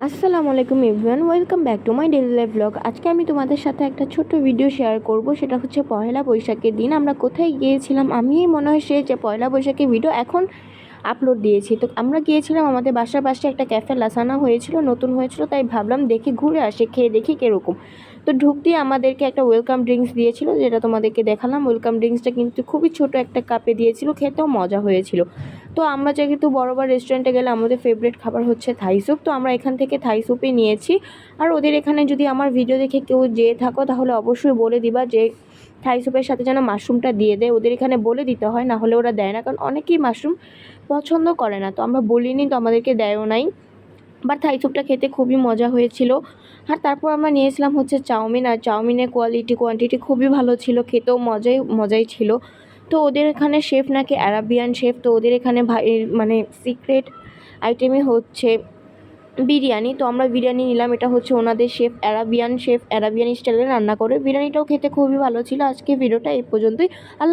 আসসালামু আলাইকুম everyone, welcome back to my daily life blog. আজকে আমি তোমাদের সাথে একটা ছোট্ট ভিডিও শেয়ার করব। সেটা হচ্ছে পয়লা বৈশাখের দিন আমরা কোথায় গিয়েছিলাম। আমি মনে হয় সে যে পয়লা বৈশাখের ভিডিও এখন আপলোড দিয়েছি। তো আমরা গিয়েছিলাম, আমাদের বাসার পাশে একটা ক্যাফে লাসানা হয়েছিল, নতুন হয়েছিল, তাই ভাবলাম দেখি ঘুরে আসে, খেয়ে দেখি কীরকম। তো ঢুকতেই আমাদেরকে একটা ওয়েলকাম ড্রিঙ্কস দিয়েছিল, যেটা তোমাদেরকে দেখালাম। ওয়েলকাম ড্রিঙ্কসটা কিন্তু খুবই ছোট একটা কাপে দিয়েছিল, খেতেও মজা হয়েছিল। তো আমরা যেহেতু বড়বার রেস্টুরেন্টে গেলে আমাদের ফেভারিট খাবার হচ্ছে থাই স্যুপ, তো আমরা এখান থেকে থাই স্যুপই নিয়েছি। আর ওদের এখানে যদি আমার ভিডিও দেখে কেউ যেয়ে থাকো তাহলে অবশ্যই বলে দিবা যে থাই স্যুপের সাথে যেন মাশরুমটা দিয়ে দেয়। ওদের এখানে বলে দিতে হয়, না হলে ওরা দেয় না, কারণ অনেকেই মাশরুম পছন্দ করে না। তো আমরা বলিনি, তো আমাদেরকে দেয়ও নাই। বাট থাই স্যুপটা খেতে খুবই মজা হয়েছিল। আর তারপর আমরা নিয়েছিলাম হচ্ছে চাউমিন, আর চাউমিনের কোয়ান্টিটি খুবই ভালো ছিল, খেতেও মজাই ছিল। তো ওদের এখানে শেফ নাকি অ্যারাবিয়ান শেফ, তো ওদের এখানে মানে সিক্রেট আইটেমই হচ্ছে বিরিয়ানি। তো আমরা বিরিয়ানি নিলাম, এটা হচ্ছে ওনাদের শেফ অ্যারাবিয়ান স্টাইলে রান্না করে। বিরিয়ানিটাও খেতে খুবই ভালো ছিল। আজকে ভিডিওটা এই পর্যন্তই। আল্লাহ।